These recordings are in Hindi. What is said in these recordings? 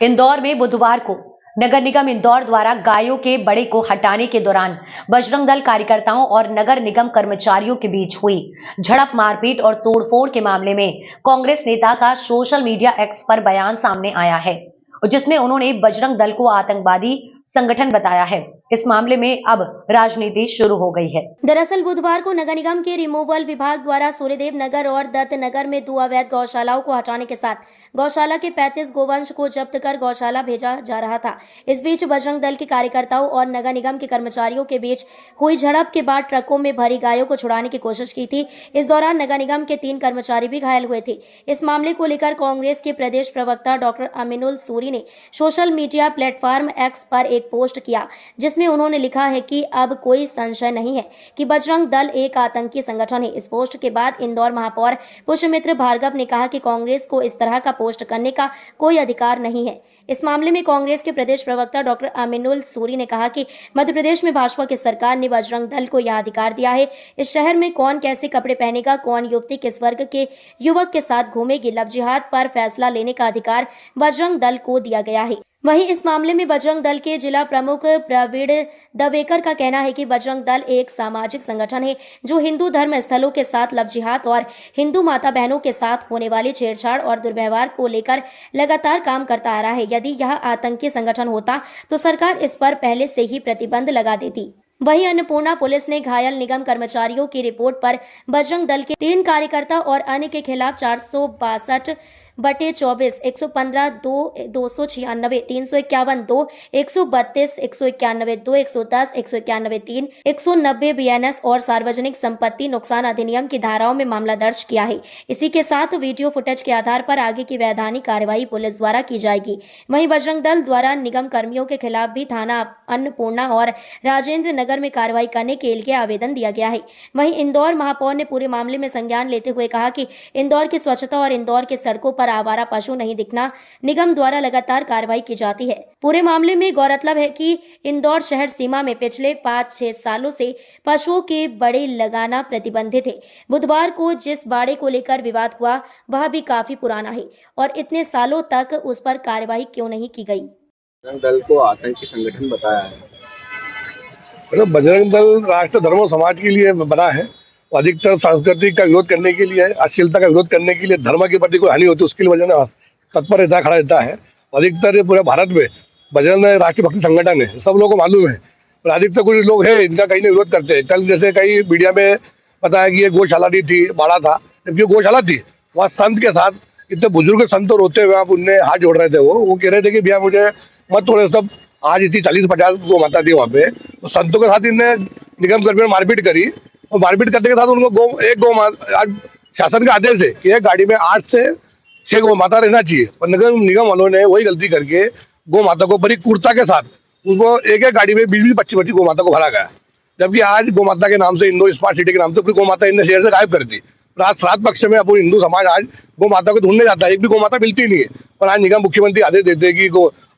इंदौर में बुधवार को नगर निगम इंदौर द्वारा गायों के बड़े को हटाने के दौरान बजरंग दल कार्यकर्ताओं और नगर निगम कर्मचारियों के बीच हुई झड़प, मारपीट और तोड़फोड़ के मामले में कांग्रेस नेता का सोशल मीडिया एक्स पर बयान सामने आया है, जिसमें उन्होंने बजरंग दल को आतंकवादी संगठन बताया है। इस मामले में अब राजनीति शुरू हो गई है। दरअसल बुधवार को नगर निगम के रिमूवल विभाग द्वारा सूर्यदेव नगर और दत्त नगर में 2 अवैध गौशालाओं को हटाने के साथ गौशाला के 35 गोवंश को जब्त कर गौशाला भेजा जा रहा था। इस बीच बजरंग दल के कार्यकर्ताओं और नगर निगम के कर्मचारियों के बीच हुई झड़प के बाद ट्रकों में भरी गायों को छुड़ाने की कोशिश की थी। इस दौरान नगर निगम के 3 कर्मचारी भी घायल हुए थे। इस मामले को लेकर कांग्रेस के प्रदेश प्रवक्ता डॉक्टर अमीनुल सूरी ने सोशल मीडिया प्लेटफॉर्म एक्स पर एक पोस्ट किया, जिसमें उन्होंने लिखा है कि अब कोई संशय नहीं है कि बजरंग दल एक आतंकी संगठन है। इस पोस्ट के बाद इंदौर महापौर पुष्यमित्र भार्गव ने कहा कि कांग्रेस को इस तरह का पोस्ट करने का कोई अधिकार नहीं है। इस मामले में कांग्रेस के प्रदेश प्रवक्ता डॉक्टर अमीनुल सूरी ने कहा कि मध्य प्रदेश में भाजपा की सरकार ने बजरंग दल को यह अधिकार दिया है। इस शहर में कौन कैसे कपड़े पहनेगा, कौन युवती किस वर्ग के युवक के साथ घूमेगी, लव जिहाद पर फैसला लेने का अधिकार बजरंग दल को दिया गया है। वहीं इस मामले में बजरंग दल के जिला प्रमुख प्रवीण दवेकर का कहना है कि बजरंग दल एक सामाजिक संगठन है जो हिंदू धर्म स्थलों के साथ लव जिहाद और हिंदू माता बहनों के साथ होने वाली छेड़छाड़ और दुर्व्यवहार को लेकर लगातार काम करता आ रहा है। यदि यह आतंकी संगठन होता तो सरकार इस पर पहले से ही प्रतिबंध लगा देती। वहीं अन्नपूर्णा पुलिस ने घायल निगम कर्मचारियों की रिपोर्ट पर बजरंग दल के 3 कार्यकर्ता और अन्य के खिलाफ 462/24, 115, 296, 351, 2, 132, 191, 2, 110, 191, 3, 190 BNS और सार्वजनिक संपत्ति नुकसान अधिनियम की धाराओं में मामला दर्ज किया है। इसी के साथ वीडियो फुटेज के आधार पर आगे की वैधानिक कार्यवाही पुलिस द्वारा की जाएगी। वहीं बजरंग दल द्वारा निगम कर्मियों के खिलाफ भी थाना अन्नपूर्णा और राजेंद्र नगर में कार्रवाई करने के लिए आवेदन दिया गया है। वहीं इंदौर महापौर ने पूरे मामले में संज्ञान लेते हुए कहा कि इंदौर की स्वच्छता और इंदौर के सड़कों पर आवारा पशु नहीं दिखना निगम द्वारा लगातार कार्रवाई की जाती है। पूरे मामले में गौरतलब है कि इंदौर शहर सीमा में पिछले 5-6 सालों से पशुओं के बड़े लगाना प्रतिबंधित है। बुधवार को जिस बाड़े को लेकर विवाद हुआ वह भी काफी पुराना है और इतने सालों तक उस पर कार्रवाई क्यों नहीं की गई। बजरंग दल को आतंकी संगठन बताया है। मतलब बजरंग दल राष्ट्र धर्म और समाज के लिए बना है, अधिकतर संस्कृति का विरोध करने के लिए, अश्लीलता का विरोध करने के लिए, धर्म के प्रति कोई हानि होती है उसके लिए बजरंग तत्पर रहता है, खड़ा रहता है। अधिकतर पूरे भारत में बजरंग राष्ट्रीय भक्ति संगठन है, सब लोगों को मालूम है। और अधिकतर कुछ लोग हैं इनका कहीं ना विरोध करते हैं। कल जैसे कई मीडिया में पता है कि ये गौशाला नहीं थी, बाड़ा था, जबकि गौशाला थी। वहाँ संत के साथ इतने बुजुर्ग संत रोते हुए आप उनने हाथ जोड़ रहे थे। वो कह रहे थे कि भैया मुझे मत तोड़े। सब आज इतनी 40-50 गौ माता थी वहाँ पे, तो संतों के साथ इनने निगम कर्मियों ने मारपीट करी और मारपीट करने के साथ उनको आज शासन का आदेश है कि एक गाड़ी में 8 से 6 गौ माता रहना चाहिए। और नगर निगम वालों ने वही गलती करके गौ माता को बड़ी क्रूरता के साथ उनको एक गाड़ी में 20-25 गौ माता को भरा गया। जबकि आज गौ माता के नाम से इंदौर स्मार्ट सिटी के नाम से पूरी गौ माता इन शहर से गायब कर दी। और आज श्राद्ध पक्ष में अपन हिंदू समाज आज गौ माता को ढूंढने जाता है, एक भी गौ माता मिलती नहीं है। और आज निगम मुख्यमंत्री आदेश देते हैं कि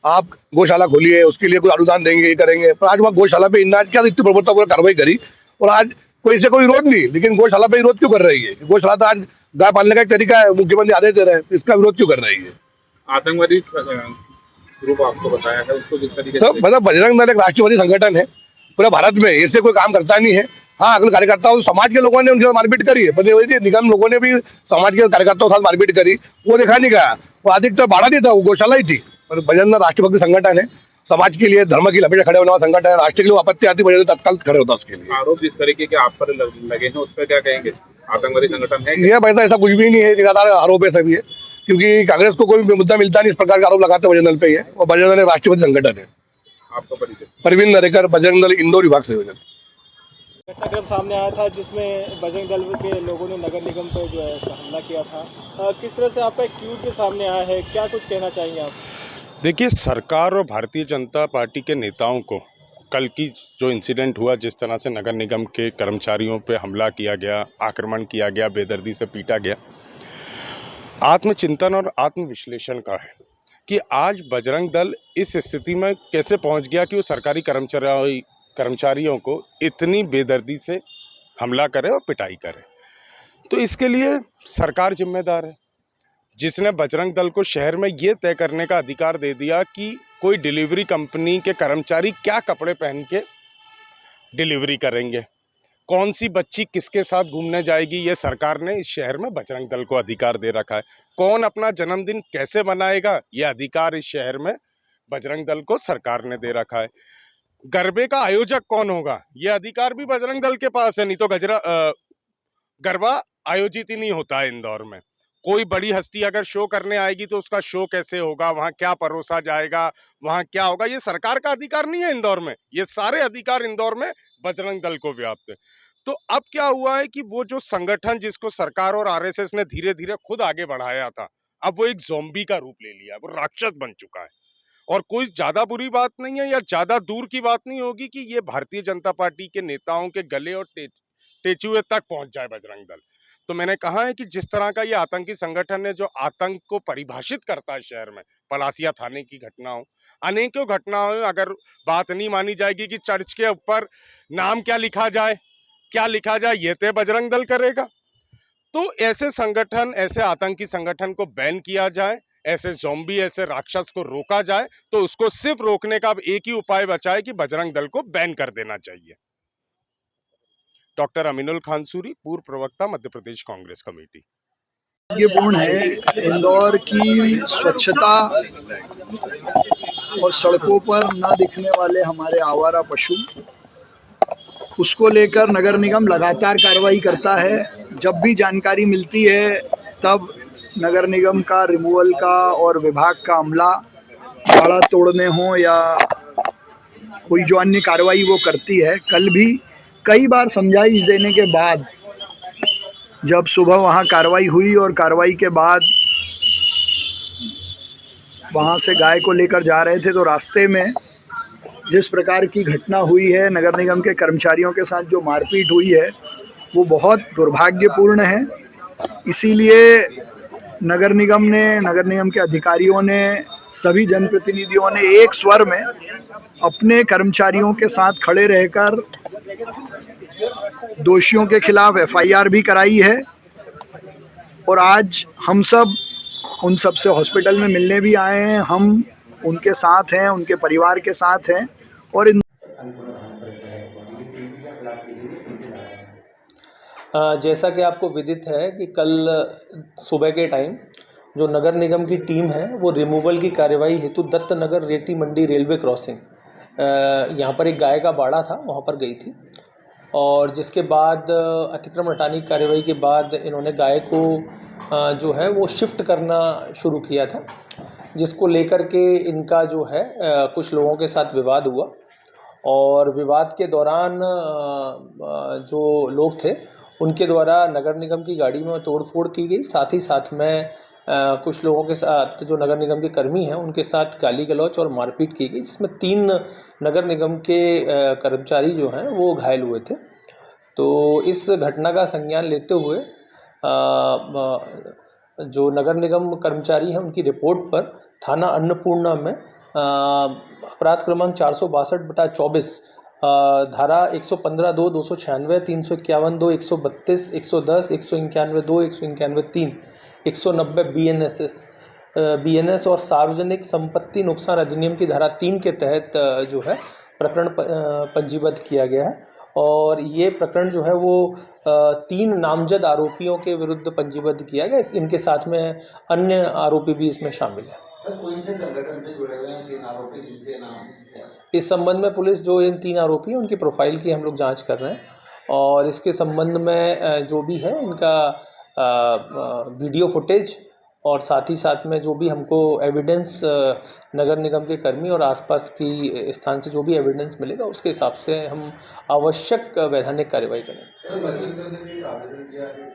आप गौशाला खोलिए, उसके लिए कोई अनुदान देंगे, करेंगे। पर आज वहाँ गौशाला पे इतना क्या इतनी प्रबलतापूर्वक कार्रवाई करी और आज कोई से कोई विरोध नहीं, लेकिन गौशाला पे विरोध क्यों कर रही है? गौशाला तो आज गाय पालने का एक तरीका है, मुख्यमंत्री आदेश दे रहे हैं, इसका विरोध क्यों कर रही है? आतंकवादी ग्रुप आपको बताया है उसको किस तरीके से? मतलब बजरंग दल एक राष्ट्रवादी संगठन है पूरे भारत में, इससे कोई काम करता नहीं है। हाँ, अगर कार्यकर्ताओं समाज के लोगों ने उनके साथ मारपीट करी है, पर निगम लोगों ने भी समाज के कार्यकर्ताओं के साथ मारपीट करी, वो देखा नहीं गया। वो अधिकतर बाड़ा नहीं था, वो गौशाला ही थी। पर बजरंग दल राष्ट्रभक्ति संगठन है, समाज के लिए, धर्म की लपेटे खड़े होने वाला संगठन है। राष्ट्र के लिए आपत्ति आती बजरंग तत्काल खड़े होता उसके लिए। आरोप जिस तरीके के आप पर लगे हैं उस पर क्या कहेंगे? आतंकवादी संगठन है यह पैसा ऐसा कुछ भी नहीं है, निराधार आरोप है सभी है, क्योंकि कांग्रेस को कोई मुद्दा मिलता नहीं, इस प्रकार का आरोप लगाते बजरंग दल पे है। और बजरंग दल राष्ट्रवादी संगठन है। आपका परिचय? प्रवीण नरेकर, बजरंग दल इंदौर विभाग संयोजक। घटनाक्रम सामने आया था जिसमें बजरंग दल के लोगों ने नगर निगम पर जो है हमला किया था। किस तरह से आपका एक ट्वीट भी सामने आया है, क्या कुछ कहना चाहेंगे आप? देखिए, सरकार और भारतीय जनता पार्टी के नेताओं को कल की जो इंसिडेंट हुआ, जिस तरह से नगर निगम के कर्मचारियों पे हमला किया गया, आक्रमण किया गया, बेदर्दी से पीटा गया, आत्मचिंतन और आत्मविश्लेषण का है कि आज बजरंग दल इस स्थिति में कैसे पहुंच गया कि वो सरकारी कर्मचारियों को इतनी बेदर्दी से हमला करे और पिटाई करे। तो इसके लिए सरकार जिम्मेदार है। जिसने बजरंग दल को शहर में ये तय करने का अधिकार दे दिया कि कोई डिलीवरी कंपनी के कर्मचारी क्या कपड़े पहन के डिलीवरी करेंगे, कौन सी बच्ची किसके साथ घूमने जाएगी, ये सरकार ने इस शहर में बजरंग दल को अधिकार दे रखा है। कौन अपना जन्मदिन कैसे मनाएगा, ये अधिकार इस शहर में बजरंग दल को सरकार ने दे रखा है। गरबे का आयोजक कौन होगा, ये अधिकार भी बजरंग दल के पास है, नहीं तो गरबा आयोजित ही नहीं होता है इंदौर में। कोई बड़ी हस्ती अगर शो करने आएगी तो उसका शो कैसे होगा, वहां क्या परोसा जाएगा, वहां क्या होगा, ये सरकार का अधिकार नहीं है इंदौर में। ये सारे अधिकार इंदौर में बजरंग दल को व्याप्त है। तो अब क्या हुआ है कि वो जो संगठन जिसको सरकार और आरएसएस ने धीरे धीरे खुद आगे बढ़ाया था, अब वो एक ज़ॉम्बी का रूप ले लिया है, वो राक्षस बन चुका है। और कोई ज्यादा बुरी बात नहीं है या ज्यादा दूर की बात नहीं होगी कि ये भारतीय जनता पार्टी के नेताओं के गले और टेचुए तक पहुंच जाए बजरंग दल। तो मैंने कहा है कि जिस तरह का ये आतंकी संगठन है जो आतंक को परिभाषित करता है शहर में, पलासिया थाने की घटना हो, अनेकों घटनाओं, अगर बात नहीं मानी जाएगी कि चर्च के ऊपर नाम क्या लिखा जाए, ये तय बजरंग दल करेगा। तो ऐसे संगठन, ऐसे आतंकी संगठन को बैन किया जाए, ऐसे ज़ॉम्बी, ऐसे राक्षस को रोका जाए। तो उसको सिर्फ रोकने का अब एक ही उपाय बचा है कि बजरंग दल को बैन कर देना चाहिए। डॉक्टर अमीनुल खानसूरी, पूर्व प्रवक्ता, मध्य प्रदेश कांग्रेस कमेटी। दुर्भाग्यपूर्ण है इंदौर की स्वच्छता और सड़कों पर न दिखने वाले हमारे आवारा पशु, उसको लेकर नगर निगम लगातार कार्रवाई करता है। जब भी जानकारी मिलती है तब नगर निगम का रिमूवल का और विभाग का अमला बाड़ा तोड़ने हो या कोई जो अन्य कार्रवाई वो करती है। कल भी कई बार समझाइश देने के बाद जब सुबह वहाँ कार्रवाई हुई और कार्रवाई के बाद वहाँ से गाय को लेकर जा रहे थे तो रास्ते में जिस प्रकार की घटना हुई है, नगर निगम के कर्मचारियों के साथ जो मारपीट हुई है, वो बहुत दुर्भाग्यपूर्ण है। इसीलिए नगर निगम के अधिकारियों ने, सभी जनप्रतिनिधियों ने एक स्वर में अपने कर्मचारियों के साथ खड़े रहकर दोषियों के खिलाफ एफआईआर भी कराई है। और आज हम सब उन सब से हॉस्पिटल में मिलने भी आए हैं। हम उनके साथ हैं, उनके परिवार के साथ हैं। और जैसा कि आपको विदित है कि कल सुबह के टाइम जो नगर निगम की टीम है वो रिमूवल की कार्यवाही हेतु दत्त नगर रेती मंडी रेलवे क्रॉसिंग, यहाँ पर एक गाय का बाड़ा था, वहाँ पर गई थी। और जिसके बाद अतिक्रमण हटाने की कार्यवाही के बाद इन्होंने गाय को जो है वो शिफ्ट करना शुरू किया था, जिसको लेकर के इनका जो है कुछ लोगों के साथ विवाद हुआ। और विवाद के दौरान जो लोग थे उनके द्वारा नगर निगम की गाड़ी में तोड़फोड़ की गई। साथ ही साथ में कुछ लोगों के साथ जो नगर निगम के कर्मी हैं उनके साथ गाली गलौच और मारपीट की गई, जिसमें 3 नगर निगम के कर्मचारी जो हैं वो घायल हुए थे। तो इस घटना का संज्ञान लेते हुए जो नगर निगम कर्मचारी हैं उनकी रिपोर्ट पर थाना अन्नपूर्णा में अपराध क्रमांक 462/24 धारा 115(2), 296, 351(2), 132, 110, 191(2), 191(3), 190 BNS और सार्वजनिक संपत्ति नुकसान अधिनियम की धारा 3 के तहत जो है प्रकरण पंजीबद्ध किया गया है। और ये प्रकरण जो है वो 3 नामजद आरोपियों के विरुद्ध पंजीबद्ध किया गया। इनके साथ में अन्य आरोपी भी इसमें शामिल है। कौन से संगठन से जुड़े हुए हैं 3 आरोपी, जिनके नाम? इस संबंध में पुलिस जो इन 3 आरोपी हैं उनकी प्रोफाइल की हम लोग जांच कर रहे हैं। और इसके संबंध में जो भी है इनका वीडियो फुटेज और साथ ही साथ में जो भी हमको एविडेंस नगर निगम के कर्मी और आसपास की स्थान से जो भी एविडेंस मिलेगा उसके हिसाब से हम आवश्यक वैधानिक कार्रवाई करेंगे। सर, बजरंग दल ने भी आवेदन किया है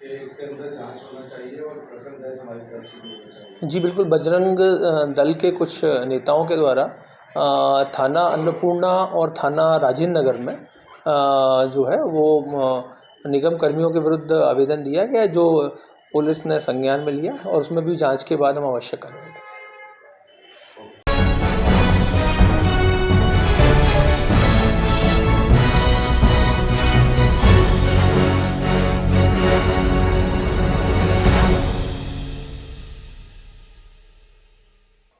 कि इसके अंदर जांच होना चाहिए और प्रकरण दर्ज हमारी तरफ से होना चाहिए। जी बिल्कुल, बजरंग दल के कुछ नेताओं के द्वारा थाना अन्नपूर्णा और थाना राजेंद्र नगर में जो है वो निगम कर्मियों के विरुद्ध आवेदन दिया गया, जो पुलिस ने संज्ञान में लिया और उसमें भी जांच के बाद हम आवश्यक कार्रवाई करेंगे।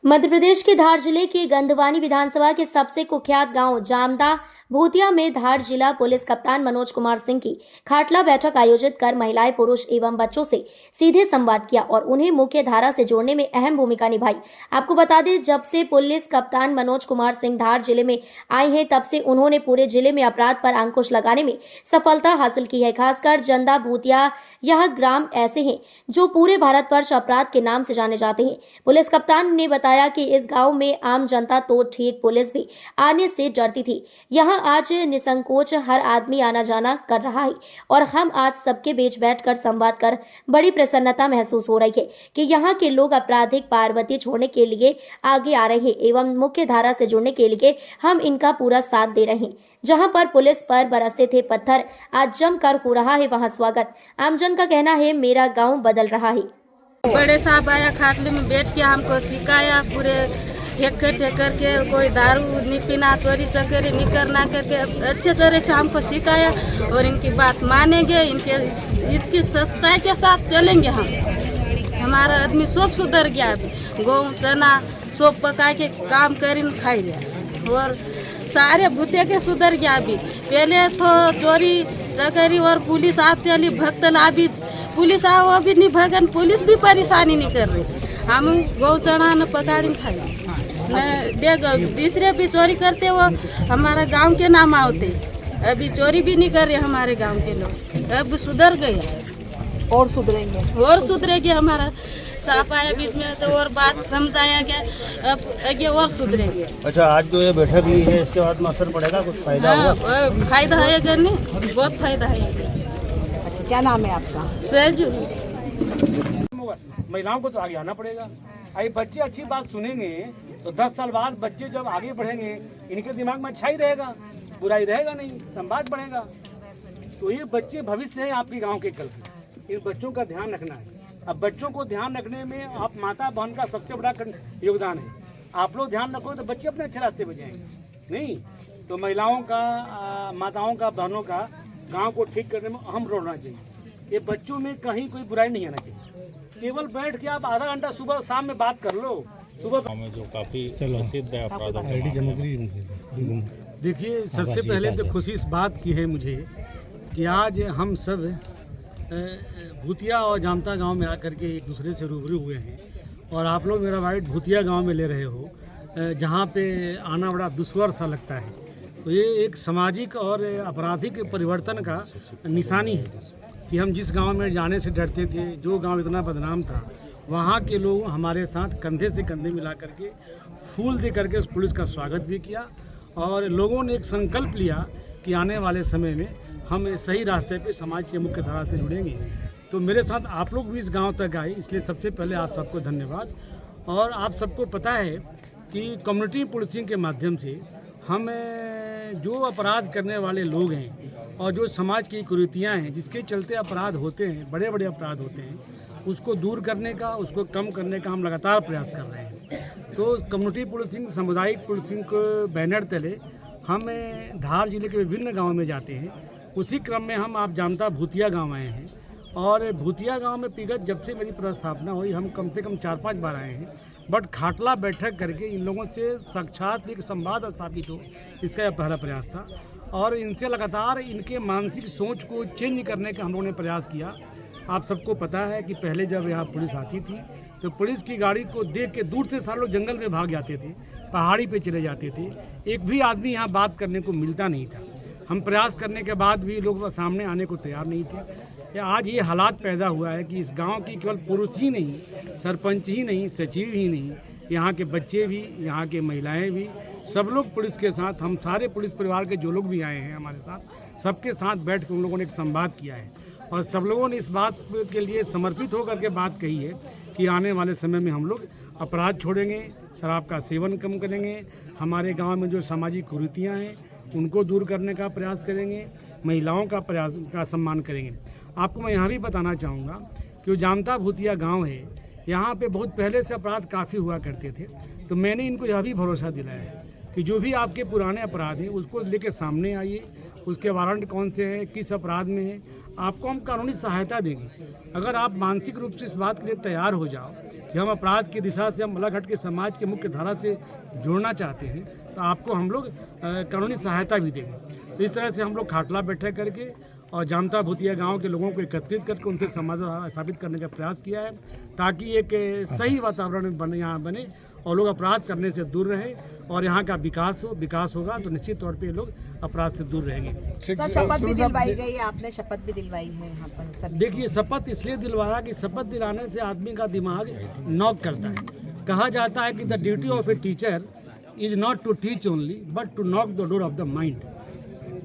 मध्य प्रदेश के धार जिले के गंधवानी विधानसभा के सबसे कुख्यात गांव जामदा भूतिया में धार जिला पुलिस कप्तान मनोज कुमार सिंह की खाटला बैठक आयोजित कर महिलाएं, पुरुष एवं बच्चों से सीधे संवाद किया और उन्हें मुख्य धारा से जोड़ने में अहम भूमिका निभाई। आपको बता दें, जब से पुलिस कप्तान मनोज कुमार सिंह धार जिले में आए हैं, तब से उन्होंने पूरे जिले में अपराध पर अंकुश लगाने में सफलता हासिल की है। खासकर जंदा भूतिया यह ग्राम ऐसे हैं जो पूरे भारतवर्ष अपराध के नाम से जाने जाते हैं। पुलिस कप्तान ने बताया कि इस गांव में आम जनता तो ठीक, पुलिस भी आने से डरती थी। यहाँ आज निसंकोच हर आदमी आना जाना कर रहा है और हम आज सबके बीच बैठकर संवाद कर बड़ी प्रसन्नता महसूस हो रही है कि यहाँ के लोग आपराधिक पार्वती छोड़ने के लिए आगे आ रहे हैं एवं मुख्य धारा से जुड़ने के लिए हम इनका पूरा साथ दे रहे हैं। जहाँ पर पुलिस पर बरसते थे पत्थर, आज जमकर हो रहा है वहाँ स्वागत। आमजन का कहना है, मेरा गाँव बदल रहा है। बड़े साहब आया, खाटले में बैठ के हमको सिखाया, पूरे ठेकर के कोई दारू नहीं पीना, चोरी चकेरी नहीं करना करके अच्छे तरह से हमको सिखाया और इनकी बात मानेंगे, इनकी सच्चाई के साथ चलेंगे। हमारा आदमी सब सुधर गया, गेहूँ चना सब पका के काम कर खाई लिया और सारे भूते के सुधर गया। अभी पहले तो चोरी चकेरी और पुलिस आते अली भक्तन, अभी पुलिस आओ अभी नहीं भगन, पुलिस भी परेशानी नहीं कर रही। हम गौ चढ़ा न पकाड़ी खाए न तीसरे भी चोरी करते वो हमारा गांव के नाम आते। अभी चोरी भी नहीं कर रहे हमारे गांव के लोग, अब सुधर गए और सुधरेंगे। हमारा साफ आया बीच में तो और बात समझाया गया, अब आगे और सुधरेंगे। अच्छा, आज जो ये बैठक हुई है इसके बाद में असर पड़ेगा, कुछ फायदा होगा? हाँ, फायदा है अगर नहीं, बहुत फायदा है। अच्छा, क्या नाम है आपका? सहजू। महिलाओं को तो आगे आना पड़ेगा। अरे बच्चे अच्छी बात सुनेंगे तो 10 साल बाद बच्चे जब आगे बढ़ेंगे, इनके दिमाग में अच्छा ही रहेगा, बुराई रहेगा नहीं, संवाद बढ़ेगा। तो ये बच्चे भविष्य हैं आपके गांव के कल के, इन बच्चों का ध्यान रखना है। अब बच्चों को ध्यान रखने में आप माता बहन का सबसे बड़ा योगदान है। आप लोग ध्यान रखोगे तो बच्चे अपने अच्छे रास्ते पर जाएंगे। नहीं तो महिलाओं का, माताओं का, बहनों का गाँव को ठीक करने में अहम रोल होना चाहिए। ये बच्चों में कहीं कोई बुराई नहीं आना चाहिए। केवल बैठ के आप आधा घंटा सुबह शाम में बात कर लो। सुबह में जो काफी प्रसिद्ध है अपराधों के, देखिए सबसे पहले तो खुशी इस बात की है मुझे कि आज हम सब भूतिया और जामता गांव में आकर के एक दूसरे से रूबरू हुए हैं और आप लोग मेरा वाइट भूतिया गांव में ले रहे हो, जहां पे आना बड़ा दुश्वार सा लगता है। तो ये एक सामाजिक और आपराधिक परिवर्तन का निशानी है कि हम जिस गांव में जाने से डरते थे, जो गांव इतना बदनाम था, वहाँ के लोग हमारे साथ कंधे से कंधे मिला करके फूल दे करके उस पुलिस का स्वागत भी किया और लोगों ने एक संकल्प लिया कि आने वाले समय में हम सही रास्ते पे समाज के मुख्य धारा से जुड़ेंगे। तो मेरे साथ आप लोग भी इस गांव तक आए, इसलिए सबसे पहले आप सबको धन्यवाद। और आप सबको पता है कि कम्युनिटी पुलिसिंग के माध्यम से हम जो अपराध करने वाले लोग हैं और जो समाज की कुरीतियाँ हैं, जिसके चलते अपराध होते हैं, बड़े बड़े अपराध होते हैं, उसको दूर करने का, उसको कम करने का हम लगातार प्रयास कर रहे हैं। तो कम्युनिटी पुलिसिंग, सामुदायिक पुलिसिंग के बैनर तले हम धार जिले के विभिन्न गाँव में जाते हैं। उसी क्रम में हम आप जामता भूतिया गाँव आए हैं और भूतिया गांव में विगत जब से मेरी पदस्थापना हुई, हम कम से कम 4-5 बार आए हैं, बट खाटला बैठक करके इन लोगों से साक्षात एक संवाद स्थापित हो, इसका यह पहला प्रयास था। और इनसे लगातार इनके मानसिक सोच को चेंज करने का हम लोगों ने प्रयास किया। आप सबको पता है कि पहले जब यहाँ पुलिस आती थी तो पुलिस की गाड़ी को देख के दूर से सारे लोग जंगल में भाग जाते थे, पहाड़ी पे चले जाते थे, एक भी आदमी यहाँ बात करने को मिलता नहीं था। हम प्रयास करने के बाद भी लोग सामने आने को तैयार नहीं थे। आज ये हालात पैदा हुआ है कि इस गांव की केवल पुरुष ही नहीं, सरपंच ही नहीं, सचिव ही नहीं, यहाँ के बच्चे भी, यहाँ के महिलाएं भी, सब लोग पुलिस के साथ, हम सारे पुलिस परिवार के जो लोग भी आए हैं हमारे साथ, सबके साथ बैठ कर उन लोगों ने एक संवाद किया है और सब लोगों ने इस बात के लिए समर्पित होकर के बात कही है कि आने वाले समय में हम लोग अपराध छोड़ेंगे, शराब का सेवन कम करेंगे, हमारे गाँव में जो सामाजिक कुरीतियाँ हैं उनको दूर करने का प्रयास करेंगे, महिलाओं का सम्मान करेंगे। आपको मैं यहाँ भी बताना चाहूँगा कि जो जामता भूतिया गांव है, यहाँ पे बहुत पहले से अपराध काफ़ी हुआ करते थे। तो मैंने इनको यह भी भरोसा दिलाया है कि जो भी आपके पुराने अपराध हैं उसको लेके सामने आइए उसके वारंट कौन से हैं, किस अपराध में है, आपको हम कानूनी सहायता देंगे। अगर आप मानसिक रूप से इस बात के लिए तैयार हो जाओ कि हम अपराध की दिशा से, हम अलग हट के समाज के मुख्य धारा से जोड़ना चाहते हैं, तो आपको हम लोग कानूनी सहायता भी देंगे। तो इस तरह से हम लोग खाटला बैठक करके और जामता भूतिया गांव के लोगों को एकत्रित करके उनसे संवाद स्थापित करने का प्रयास किया है, ताकि एक सही वातावरण यहाँ बने और लोग अपराध करने से दूर रहें और यहाँ का विकास होगा तो निश्चित तौर पे लोग अपराध से दूर रहेंगे। सर, शपथ भी दिलवाई गई है, आपने शपथ भी दिलवाई है यहाँ पर सभी। देखिए, शपथ इसलिए दिलवाया कि शपथ दिलाने से आदमी का दिमाग नॉक करता है। कहा जाता है कि the duty of a teacher is not to teach only but to knock the door of the mind.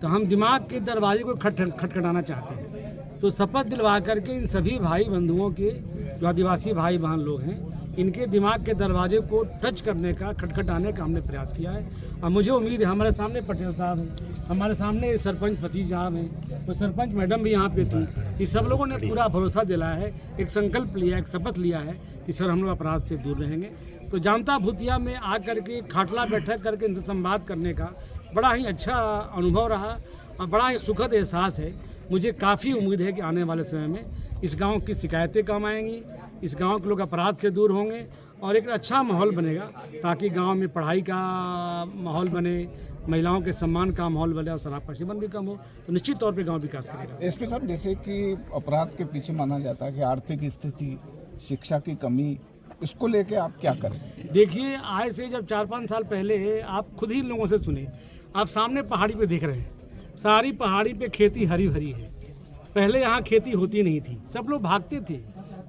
तो हम दिमाग के दरवाजे को खटखटाना चाहते हैं। तो शपथ दिलवा करके इन सभी भाई बंधुओं के, जो आदिवासी भाई बहन लोग हैं, इनके दिमाग के दरवाजे को टच करने का, खटखटाने का हमने प्रयास किया है। और मुझे उम्मीद है, हमारे सामने पटेल साहब हैं, हमारे सामने सरपंच पति साहब हैं, तो सरपंच मैडम भी यहाँ पे थी। ये सब लोगों ने पूरा भरोसा दिलाया है, एक संकल्प लिया, एक शपथ लिया है कि सर हम लोग अपराध से दूर रहेंगे। तो जामता भूतिया में आकर के खाटला बैठक करके इनसे संवाद करने का बड़ा ही अच्छा अनुभव रहा और बड़ा ही सुखद एहसास है। मुझे काफ़ी उम्मीद है कि आने वाले समय में इस गांव की शिकायतें कम आएंगी, इस गांव के लोग अपराध से दूर होंगे और एक अच्छा माहौल बनेगा, ताकि गांव में पढ़ाई का माहौल बने, महिलाओं के सम्मान का माहौल बने और शराब का सेवन भी कम हो। तो निश्चित तौर पे गांव विकास करेगा। एसपी साहब, जैसे कि अपराध के पीछे माना जाता है कि आर्थिक स्थिति, शिक्षा की कमी, इसको लेके आप क्या करें? देखिए, आज से जब 4-5 साल पहले आप खुद ही लोगों से सुने, आप सामने पहाड़ी पे देख रहे हैं, सारी पहाड़ी पे खेती हरी भरी है। पहले यहाँ खेती होती नहीं थी, सब लोग भागते थे,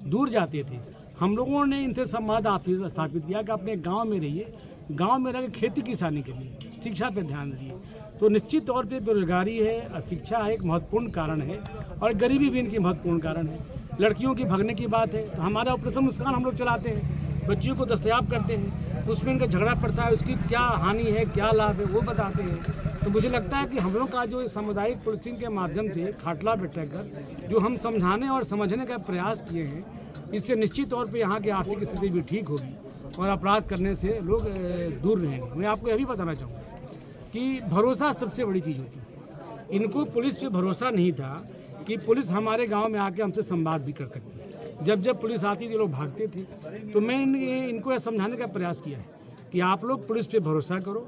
दूर जाते थे। हम लोगों ने इनसे संवाद स्थापित किया कि अपने गांव में रहिए, गांव में रह खेती किसानी करिए, शिक्षा पे ध्यान दिए। तो निश्चित तौर पे बेरोजगारी है, शिक्षा एक महत्वपूर्ण कारण है और गरीबी भी इनकी महत्वपूर्ण कारण है। लड़कियों की भगने की बात है तो हमारा ऑपरेशन मुस्कान हम लोग चलाते हैं, बच्चियों को दस्तयाब करते हैं, उसमें इनका झगड़ा पड़ता है, उसकी क्या हानि है, क्या लाभ है, वो बताते हैं। तो मुझे लगता है कि हम लोग का जो सामुदायिक पुलिसिंग के माध्यम से खाटला बैठक कर जो हम समझाने और समझने का प्रयास किए हैं, इससे निश्चित तौर पे यहाँ की आर्थिक स्थिति भी ठीक होगी और अपराध करने से लोग दूर रहेंगे। मैं आपको यह भी बताना चाहूँगा कि भरोसा सबसे बड़ी चीज़ होती है। इनको पुलिस पे भरोसा नहीं था कि पुलिस हमारे गांव में आके हमसे संवाद भी कर सकती है। जब पुलिस आती थी लोग भागते थे। तो मैं इनको यह समझाने का प्रयास किया है कि आप लोग पुलिस पे भरोसा करो।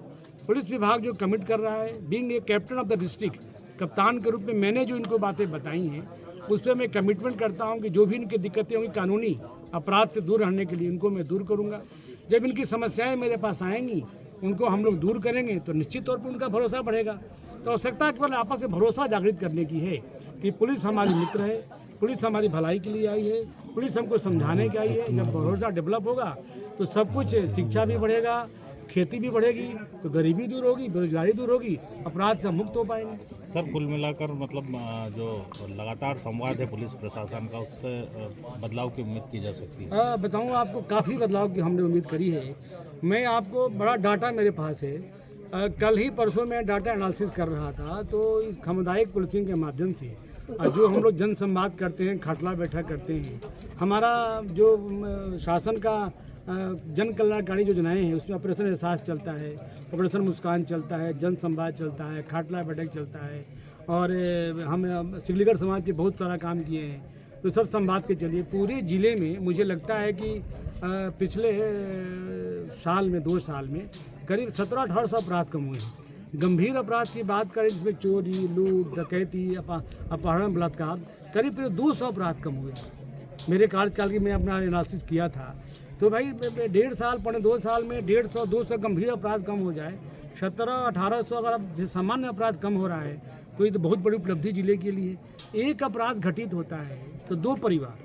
पुलिस विभाग जो कमिट कर रहा है, being a captain of the district, कप्तान के रूप में मैंने जो इनको बातें बताई हैं, उस पर मैं कमिटमेंट करता हूं कि जो भी इनकी दिक्कतें होंगी कानूनी अपराध से दूर रहने के लिए, इनको मैं दूर करूंगा। जब इनकी समस्याएं मेरे पास आएंगी, उनको हम लोग दूर करेंगे तो निश्चित तौर पर उनका भरोसा बढ़ेगा। तो आवश्यकता केवल आपस में भरोसा जागृत करने की है कि पुलिस हमारी मित्र है, पुलिस हमारी भलाई के लिए आई है, पुलिस हमको समझाने के आई है। जब भरोसा डेवलप होगा तो सब कुछ, शिक्षा भी बढ़ेगा, खेती भी बढ़ेगी, तो गरीबी दूर होगी, बेरोजगारी दूर होगी, अपराध से मुक्त हो पाएंगे। सर, कुल मिलाकर मतलब जो लगातार संवाद है पुलिस प्रशासन का, उससे बदलाव की उम्मीद की जा सकती है? बताऊँ आपको, काफ़ी बदलाव की हमने उम्मीद करी है। मैं आपको बड़ा डाटा मेरे पास है, कल ही परसों मैं डाटा एनालिसिस कर रहा था। तो इस सामुदायिक पुलिसिंग के माध्यम से जो हम लोग जन संवाद करते हैं, खाटला बैठक करते हैं, हमारा जो शासन का जन कल्याणकारी योजनाएं हैं, उसमें ऑपरेशन एहसास चलता है, ऑपरेशन मुस्कान चलता है, जन संवाद चलता है, खाटला बैठक चलता है और हम सिवलीगढ़ समाज के बहुत सारा काम किए हैं। तो सब संवाद के चलिए पूरे ज़िले में मुझे लगता है कि पिछले साल में, 2 साल में करीब 1700-1800 अपराध कम हुए हैं। गंभीर अपराध की बात करें जिसमें चोरी, लूट, डकैती, अपहरण, बलात्कार, करीब 200 अपराध कम हुए। मेरे कार्यकाल की मैं अपना एनालिसिस किया था। तो भाई 1.5 साल, 2 साल में 150-200 गंभीर अपराध कम हो जाए, 1700-1800 अगर सामान्य अपराध कम हो रहा है तो ये तो बहुत बड़ी उपलब्धि जिले के लिए। एक अपराध घटित होता है तो 2 परिवार,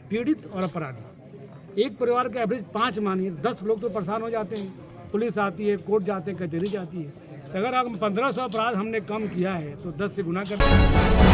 पीड़ित और अपराधी, एक परिवार का एवरेज 5 मानिए 10 लोग तो परेशान हो जाते हैं। पुलिस आती है, कोर्ट जाते हैं, कचहरी जाती है। अगर आप 1500 अपराध हमने कम किया है तो 10 से गुना करते हैं।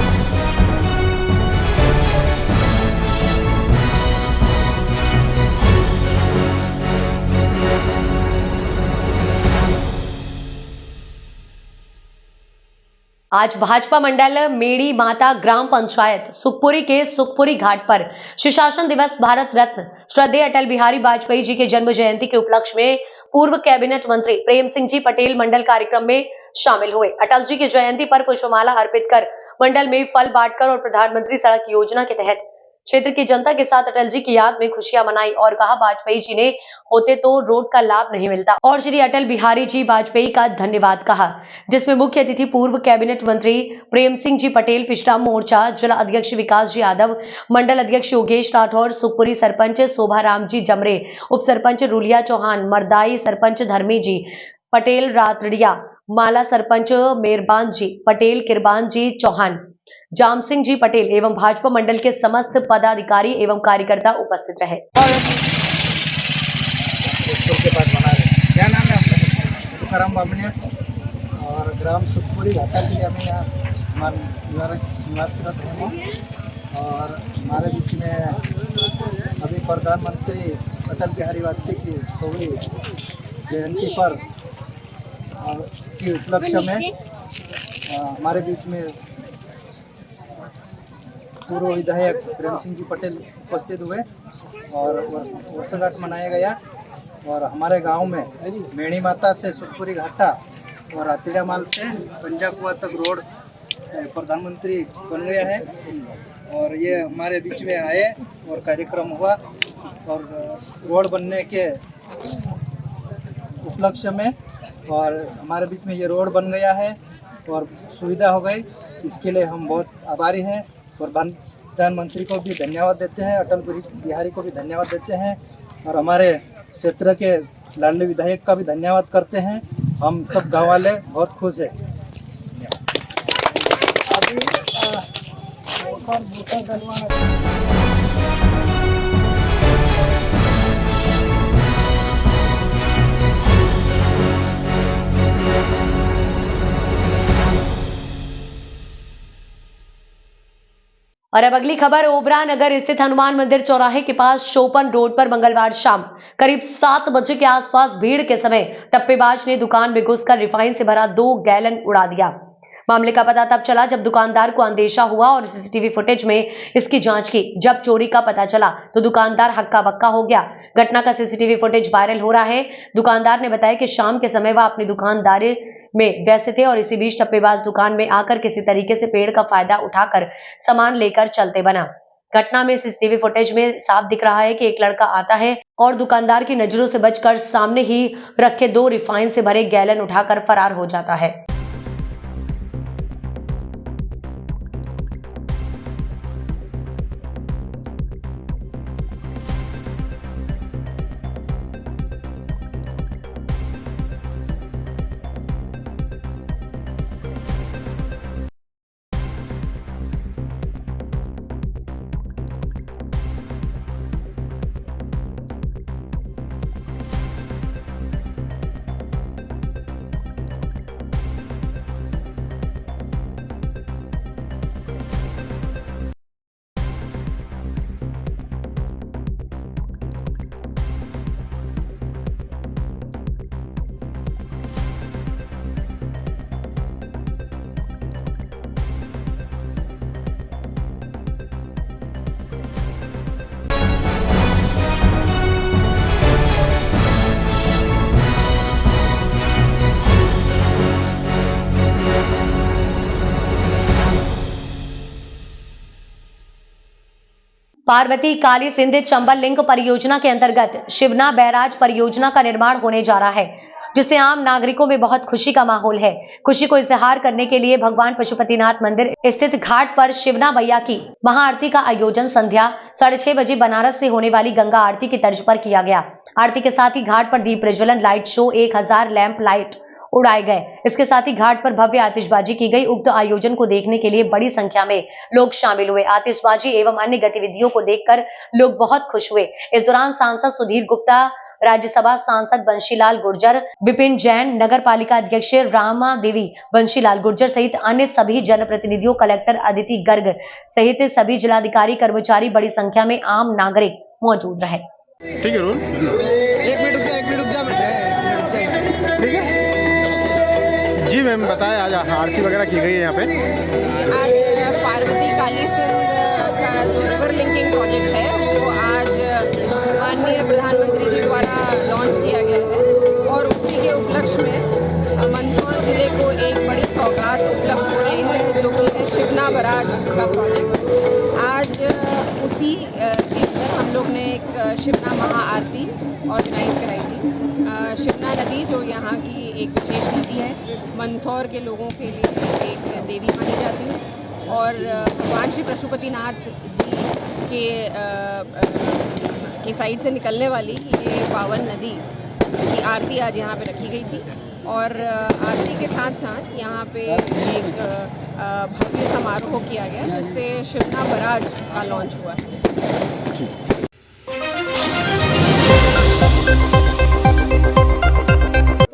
आज भाजपा मंडल मेड़ी माता ग्राम पंचायत सुखपुरी के सुखपुरी घाट पर सुशासन दिवस भारत रत्न श्रद्धेय अटल बिहारी वाजपेयी जी के जन्म जयंती के उपलक्ष्य में पूर्व कैबिनेट मंत्री प्रेम सिंह जी पटेल मंडल कार्यक्रम में शामिल हुए। अटल जी की जयंती पर पुष्पमाला अर्पित कर मंडल में फल बांटकर और प्रधानमंत्री सड़क योजना के तहत क्षेत्र की जनता के साथ अटल जी की याद में खुशियां मनाई और कहा वाजपेयी जी ने होते तो रोड का लाभ नहीं मिलता और श्री अटल बिहारी जी वाजपेयी का धन्यवाद कहा, जिसमें मुख्य अतिथि पूर्व कैबिनेट मंत्री प्रेम सिंह जी पटेल, पिछड़ा मोर्चा जिला अध्यक्ष विकास जी यादव, मंडल अध्यक्ष योगेश राठौर, सुखपुरी सरपंच शोभा राम जी जमरे, उप सरपंच रूलिया चौहान, मरदाई सरपंच धर्मी जी पटेल रातड़िया, माला सरपंच मेहरबान जी पटेल, किरबान जी चौहान, जाम सिंह जी पटेल एवं भाजपा मंडल के समस्त पदाधिकारी एवं कार्यकर्ता उपस्थित रहे। क्या नाम है आपका? तुकाराम बामनिया और ग्राम सुखपुरी घाटा की हमें यहाँ निवासरत हैं और हमारे बीच में अभी प्रधानमंत्री अटल बिहारी वाजपेयी की 100वीं जयंती पर की उपलक्ष्य में हमारे बीच में पूर्व विधायक प्रेम सिंह जी पटेल उपस्थित हुए और वर्षगांठ मनाया गया और हमारे गांव में मेणी माता से सुखपुरी घाटा और रातिड़ा माल से पंजाकुआ तक रोड प्रधानमंत्री बन गया है और ये हमारे बीच में आए और कार्यक्रम हुआ और रोड बनने के उपलक्ष्य में और हमारे बीच में ये रोड बन गया है और सुविधा हो गई। इसके लिए हम बहुत आभारी हैं और प्रधानमंत्री को भी धन्यवाद देते हैं, अटल बिहारी को भी धन्यवाद देते हैं और हमारे क्षेत्र के लाडले विधायक का भी धन्यवाद करते हैं। हम सब गाँव वाले बहुत खुश हैं। और अब अगली खबर, ओबरा नगर स्थित हनुमान मंदिर चौराहे के पास शोपन रोड पर मंगलवार शाम करीब 7 बजे के आसपास भीड़ के समय टप्पेबाज ने दुकान में घुसकर रिफाइन से भरा 2 गैलन उड़ा दिया। मामले का पता तब चला जब दुकानदार को अंदेशा हुआ और सीसीटीवी फुटेज में इसकी जांच की। जब चोरी का पता चला तो दुकानदार हक्का बक्का हो गया। घटना का सीसीटीवी फुटेज वायरल हो रहा है। दुकानदार ने बताया कि शाम के समय वह अपनी दुकानदारी में व्यस्त थे और इसी बीच टप्पेबाज दुकान में आकर किसी तरीके से पेड़ का फायदा उठाकर सामान लेकर चलते बना। घटना में सीसीटीवी फुटेज में साफ दिख रहा है कि एक लड़का आता है और दुकानदार की नजरों से बचकर सामने ही रखे 2 रिफाइन से भरे गैलन उठाकर फरार हो जाता है। पार्वती काली सिंध चंबल लिंक परियोजना के अंतर्गत शिवना बैराज परियोजना का निर्माण होने जा रहा है, जिससे आम नागरिकों में बहुत खुशी का माहौल है। खुशी को इजहार करने के लिए भगवान पशुपतिनाथ मंदिर स्थित घाट पर शिवना मैया की महाआरती का आयोजन संध्या 6:30 बजे बनारस से होने वाली गंगा आरती की तर्ज पर किया गया। आरती के साथ ही घाट पर दीप प्रज्वलन, लाइट शो, 1000 लैंप लाइट उड़ाए गए। इसके साथ ही घाट पर भव्य आतिशबाजी की गई। उक्त आयोजन को देखने के लिए बड़ी संख्या में लोग शामिल हुए। आतिशबाजी एवं अन्य गतिविधियों को देखकर लोग बहुत खुश हुए। इस दौरान सांसद सुधीर गुप्ता, राज्यसभा सांसद बंशीलाल गुर्जर, विपिन जैन, नगर पालिका अध्यक्ष रामा देवी बंशीलाल गुर्जर सहित अन्य सभी जनप्रतिनिधियों, कलेक्टर अदिति गर्ग सहित सभी जिलाधिकारी, कर्मचारी, बड़ी संख्या में आम नागरिक मौजूद रहे। ठीक है, एक मिनट रुक जा। ठीक है जी मैम, बताएं आज आरती वगैरह की गई है यहाँ पे। आज पार्वती काली सिंध का जो रिवर लिंकिंग प्रोजेक्ट है वो आज माननीय प्रधानमंत्री जी द्वारा लॉन्च किया गया है और उसी के उपलक्ष्य में मंदसौर जिले को एक बड़ी सौगात उपलब्ध हो रही है, जो कि है शिवना बराज का प्रोजेक्ट। आज उसी के अंदर हम लोग ने एक शिवना महाआरती ऑर्गेनाइज कराई थी। शिवना नदी जो यहाँ की एक विशेष नदी है, मंदसौर के लोगों के लिए एक देवी मानी जाती है और भगवान श्री पशुपतिनाथ जी के साइड से निकलने वाली ये पावन नदी की आरती आज यहाँ पे रखी गई थी और आरती के साथ साथ यहाँ पे एक भव्य समारोह किया गया जिससे शिवना बराज का लॉन्च हुआ है।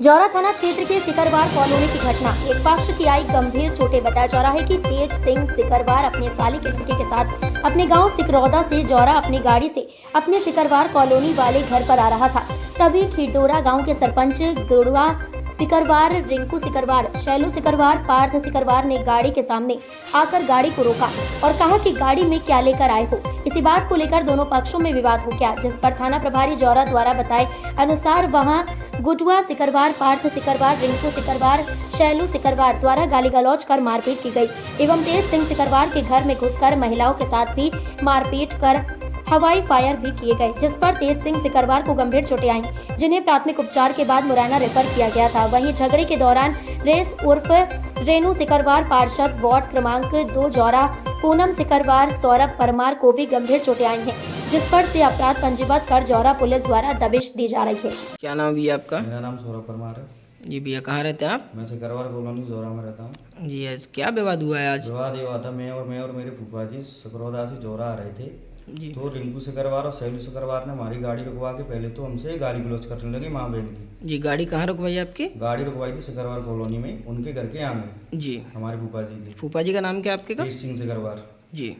जौरा थाना क्षेत्र के सिकरवार कॉलोनी की घटना, एक पक्ष की आई गंभीर चोटें। बताया जा रहा है कि तेज सिंह सिकरवार अपने साली के लड़के के साथ अपने गांव सिकरौदा से जौरा अपनी गाड़ी से अपने सिकरवार कॉलोनी वाले घर पर आ रहा था। तभी खिडोरा गांव के सरपंच गुड़वा सिकरवार, रिंकू सिकरवार, शैलू सिकरवार, पार्थ सिकरवार ने गाड़ी के सामने आकर गाड़ी को रोका और कहा कि गाड़ी में क्या लेकर आए हो। इसी बात को लेकर दोनों पक्षों में विवाद हो गया, जिस पर थाना प्रभारी जौरा द्वारा बताए अनुसार वहां गुडवा सिकरवार, पार्थ सिकरवार, रिंकू सिकरवार, शैलू सिकरवार द्वारा गाली गलौज कर मारपीट की गई एवं तेज सिंह सिकरवार के घर में घुसकर महिलाओं के साथ भी मारपीट कर हवाई फायर भी किए गए, जिस पर तेज सिंह सिकरवार को गंभीर चोटें आईं, जिन्हें प्राथमिक उपचार के बाद मुरैना रेफर किया गया था। वहीं झगड़े के दौरान रेस उर्फ रेनू सिकरवार, पार्षद वार्ड क्रमांक 2 जौरा, पूनम सिकरवार, सौरभ परमार को भी गंभीर चोटें आई हैं, जिस पर से अपराध पंजीबद्ध कर जौरा पुलिस द्वारा दबिश दी जा रही है। क्या नाम भैया आपका? मेरा नाम सौरभ परमार है। जी भैया, कहाँ रहते हैं आप? मैं सिकरवार कॉलोनी जौरा में रहता हूँ। जी, आज क्या विवाद हुआ है? आज विवाद ये हुआ था, मैं और मेरे फूफा जी सिकरौदा से जौरा आ रहे थे जी। तो रिंकू सिकरवार और शैलू सिकरवार ने हमारी गाड़ी रुकवा के पहले तो हमसे गाली गलौज करने लगे, माँ बहन की। जी, गाड़ी कहाँ रुकवाई आपकी? गाड़ी रुकवाई थी सिकरवार कॉलोनी में, उनके घर के आगे जी, हमारे फूफा जी की। फूफा जी का नाम क्या आपके का? तेज सिंह सिकरवार जी।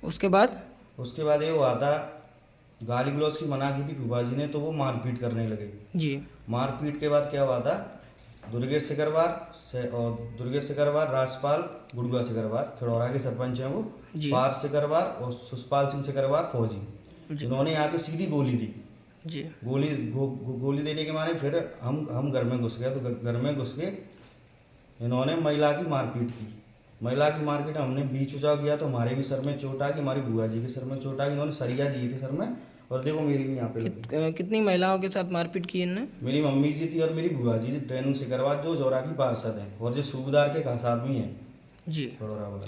उसके बाद ये हुआ था, गाली गलौज की मना की थी फूफा जी ने, तो वो मारपीट करने लगे जी। मारपीट के बाद क्या हुआ था, दुर्गेश सिकरवार, राजपाल, गुड़गा सिकरवार, खिड़ौरा के सरपंच हैं वो, पार्थ सिकरवार और सुषपाल सिंह सिकरवार फौजी, इन्होंने यहाँ की सीधी गोली दी जी। गोली देने के माने फिर हम घर में घुस गए, तो घर में घुस के इन्होंने महिला की मारपीट की। हमने बीच उचाव किया तो हमारे भी सर में चोट आ गई, हमारी बुआ जी के सर में चोट आ गई, इन्होंने सरिया दिए थे सर में और देखो मेरी भी यहाँ पे कितनी महिलाओं के साथ मारपीट की इन्होंने? मेरी मम्मी जी थी और मेरी बुआ जी थी, रेनू सिकरवार जो जौरा की पार्षद है और जो सूबेदार के खास आदमी है जी। खड़ोरा वाला।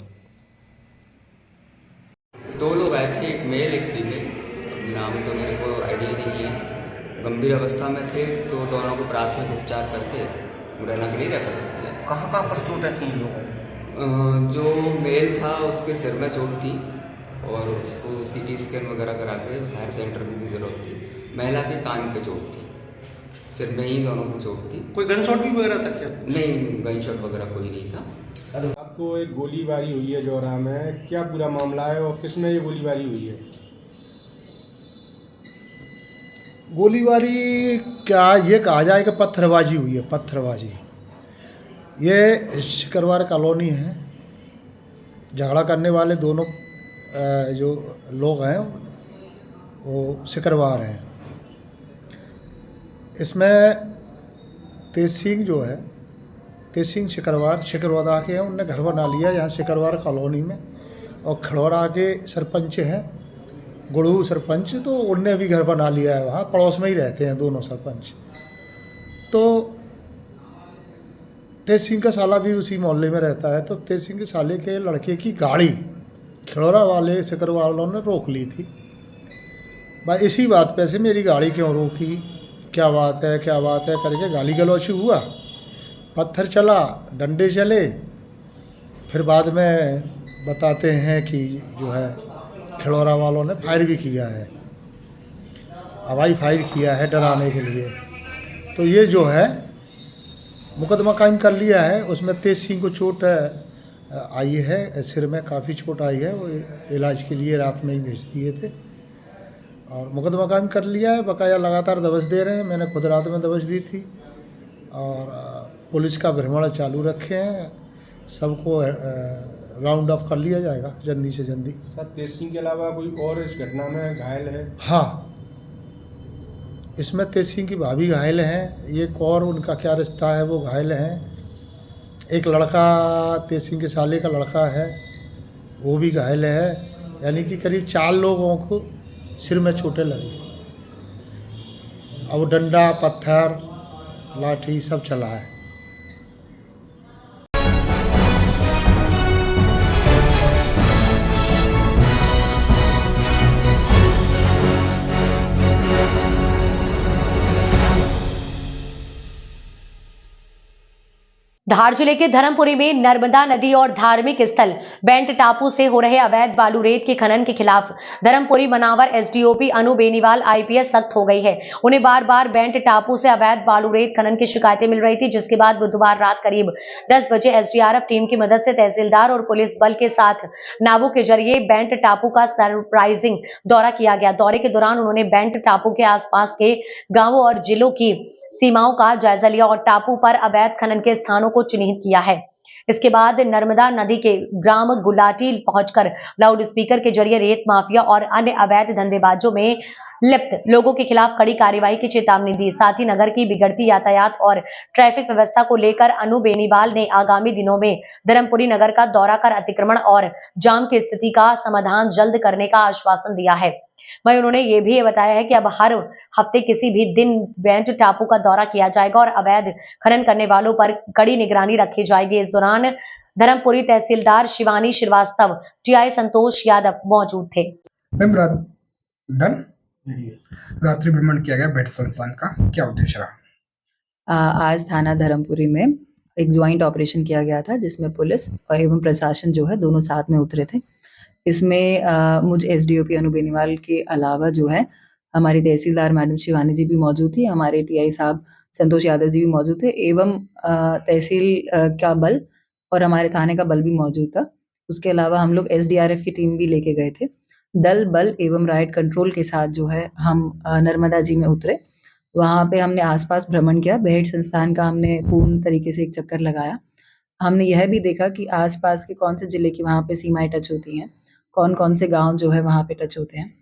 2 लोग आए थे, एक मेल एक फीमेल, नाम तो मेरे को आइडिया नहीं है। गंभीर अवस्था में थे तो दोनों को प्राथमिक उपचार करके मुरैना के लिए रेफर कर दिया। कहाँ पर चोटें थी इन लोगों? जो मेल था उसके सिर में चोट थी और उसको CT स्कैन वगैरह करा के हायर सेंटर की भी जरूरत थी। महिला के कान पे चोट थी, सिर में ही दोनों की चोट थी। कोई गन शॉट भी वगैरह था क्या? नहीं, गन शॉट वगैरह कोई नहीं था। आपको एक गोलीबारी हुई है जौरा में, क्या पूरा मामला है और किसमें ये गोलीबारी हुई है? गोलीबारी क्या ये कहा जाए कि पत्थरबाजी हुई है, पत्थरबाजी। ये सिकरवार कॉलोनी है, झगड़ा करने वाले दोनों जो लोग हैं वो सिकरवार हैं। इसमें तेज सिंह जो है, तेज सिंह सिकरवार सिकरौदा के हैं, उनने घर बना लिया यहाँ सिकरवार कॉलोनी में और खड़ौरा के सरपंच हैं गुड़ू सरपंच, तो उनने भी घर बना लिया है वहाँ, पड़ोस में ही रहते हैं दोनों सरपंच। तो तेज सिंह का साला भी उसी मोहल्ले में रहता है, तो तेज सिंह के साले के लड़के की गाड़ी खिड़ौरा वाले सिकरवार वालों ने रोक ली थी। भाई इसी बात पे से मेरी गाड़ी क्यों रोकी, क्या बात है करके गाली गलौच हुआ, पत्थर चला, डंडे चले। फिर बाद में बताते हैं कि जो है खिड़ौरा वालों ने फायर भी किया है, हवाई फायर किया है डराने के लिए। तो ये जो है मुकदमा कायम कर लिया है। उसमें तेज सिंह को चोट आई है, सिर में काफ़ी चोट आई है, वो इलाज के लिए रात में ही भेज दिए थे और मुकदमा कायम कर लिया है। बकाया लगातार दबिश दे रहे हैं, मैंने खुद रात में दबिश दी थी और पुलिस का भ्रमण चालू रखे हैं, सबको राउंड ऑफ कर लिया जाएगा जल्दी से जल्दी। सर, तेज सिंह के अलावा कोई और इस घटना में घायल है? हाँ, इसमें तेज सिंह की भाभी घायल हैं, एक और उनका क्या रिश्ता है वो घायल हैं। एक लड़का तेज सिंह के साले का लड़का है वो भी घायल है, यानी कि करीब 4 लोगों को सिर में चोटें लगी। अब डंडा पत्थर लाठी सब चला है। धार जिले के धर्मपुरी में नर्मदा नदी और धार्मिक स्थल बेंट टापू से हो रहे अवैध बालू रेत के खनन के खिलाफ धर्मपुरी मनावर एसडीओपी अनु बेनीवाल आईपीएस सख्त हो गई है। उन्हें बार बार बेंट टापू से अवैध बालू रेत खनन की शिकायतें मिल रही थी, जिसके बाद बुधवार रात करीब 10 बजे एसडीआरएफ टीम की मदद से तहसीलदार और पुलिस बल के साथ नावों के जरिए बेंट टापू का सरप्राइजिंग दौरा किया गया। दौरे के दौरान उन्होंने बेंट टापू के आसपास के गांवों और जिलों की सीमाओं का जायजा लिया और टापू पर अवैध खनन के स्थानों को चिन्हित किया है। इसके बाद नर्मदा नदी के ग्राम गुलाटी पहुंचकर लाउड स्पीकर के जरिए रेत माफिया और अन्य अवैध धंधेबाजों में लिप्त लोगों के खिलाफ कड़ी कार्रवाई की चेतावनी दी। साथ ही नगर की बिगड़ती यातायात और ट्रैफिक व्यवस्था को लेकर अनु बेनीवाल ने आगामी दिनों में धर्मपुरी नगर का दौरा कर अतिक्रमण और जाम की स्थिति का समाधान जल्द करने का आश्वासन दिया है। वहीं उन्होंने ये भी बताया है कि अब हर हफ्ते किसी भी दिन बेंट टापू का दौरा किया जाएगा और अवैध खनन करने वालों पर कड़ी निगरानी रखी जाएगी। इस दौरान धर्मपुरी तहसीलदार शिवानी श्रीवास्तव, टीआई संतोष यादव मौजूद थे। रात्रि भ्रमण किया गया बेट संस्थान का, क्या उद्देश्य रहा? आज थाना धर्मपुरी में एक ज्वाइंट ऑपरेशन किया गया था, जिसमें पुलिस और एवं प्रशासन जो है दोनों साथ में उतरे थे। इसमें मुझ एसडीओपी अनु बेनीवाल के अलावा जो है हमारी तहसीलदार मैडम शिवानी जी भी मौजूद थी, हमारे टीआई साहब संतोष यादव जी भी मौजूद थे, एवं तहसील का बल और हमारे थाने का बल भी मौजूद था। उसके अलावा हम लोग एसडीआरएफ की टीम भी लेके गए थे। दल बल एवं राइट कंट्रोल के साथ जो है हम नर्मदा जी में उतरे। वहाँ पे हमने आसपास भ्रमण किया, बेहट संस्थान का हमने पूर्ण तरीके से एक चक्कर लगाया। हमने यह भी देखा कि आसपास के कौन से जिले की वहाँ पे सीमाएं टच होती हैं, कौन कौन से गांव जो है वहाँ पे टच होते हैं।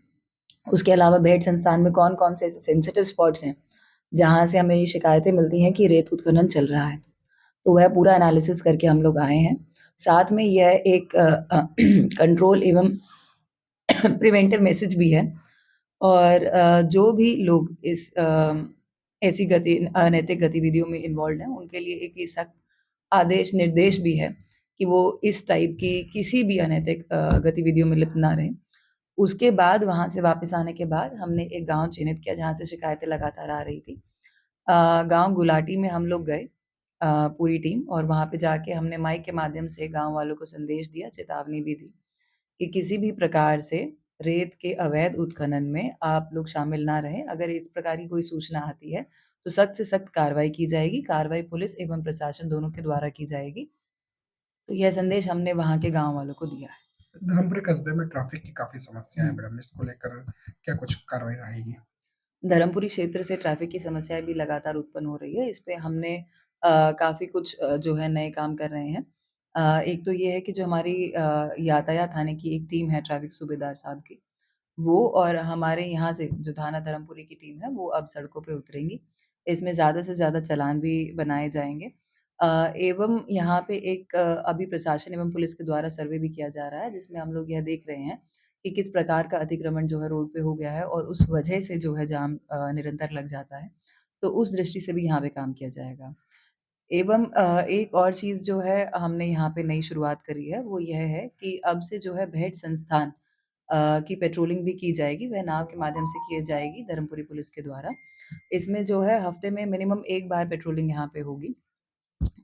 उसके अलावा बेहट संस्थान में कौन कौन से ऐसे सेंसिटिव स्पॉट्स हैं जहाँ से हमें ये शिकायतें मिलती हैं कि रेत उत्खनन चल रहा है, तो वह पूरा एनालिसिस करके हम लोग आए हैं। साथ में यह एक कंट्रोल एवं प्रिवेंटिव मैसेज भी है, और जो भी लोग इस ऐसी अनैतिक गतिविधियों में इन्वॉल्व हैं उनके लिए एक ये सख्त आदेश निर्देश भी है कि वो इस टाइप की किसी भी अनैतिक गतिविधियों में लिप्त ना रहें। उसके बाद वहाँ से वापस आने के बाद हमने एक गांव चिन्हित किया जहाँ से शिकायतें लगातार आ रही थी। गांव गुलाटी में हम लोग गए पूरी टीम, और वहाँ पे जाके हमने माइक के माध्यम से गांव वालों को संदेश दिया, चेतावनी भी दी कि किसी भी प्रकार से रेत के अवैध उत्खनन में आप लोग शामिल ना रहें। अगर इस प्रकार की कोई सूचना आती है तो सख्त से सख्त कार्रवाई की जाएगी। कार्रवाई पुलिस एवं प्रशासन दोनों के द्वारा की जाएगी। तो यह संदेश हमने वहाँ के गांव वालों को दिया है। धर्मपुरी कस्बे में ट्रैफिक की काफी समस्या है मैडम, इसको लेकर क्या कुछ कार्रवाई रहेगी? धर्मपुरी क्षेत्र से ट्रैफिक की समस्याएं भी लगातार उत्पन्न हो रही है। इस पे हमने काफ़ी कुछ जो है नए काम कर रहे हैं। एक तो ये है कि जो हमारी यातायात थाने की एक टीम है ट्रैफिक सूबेदार साहब की, वो और हमारे यहाँ से जो थाना धर्मपुरी की टीम है वो अब सड़कों पे उतरेंगी। इसमें ज़्यादा से ज़्यादा चालान भी बनाए जाएंगे। एवं यहाँ पे एक अभी प्रशासन एवं पुलिस के द्वारा सर्वे भी किया जा रहा है, जिसमें हम लोग यह देख रहे हैं कि किस प्रकार का अतिक्रमण जो है रोड पे हो गया है और उस वजह से जो है जाम निरंतर लग जाता है। तो उस दृष्टि से भी यहाँ पे काम किया जाएगा। एवं एक और चीज़ जो है हमने यहाँ पे नई शुरुआत करी है वो यह है कि अब से जो है बेहट संस्थान की पेट्रोलिंग भी की जाएगी। वह नाव के माध्यम से की जाएगी धर्मपुरी पुलिस के द्वारा। इसमें जो है हफ्ते में मिनिमम 1 बार पेट्रोलिंग यहाँ पे होगी।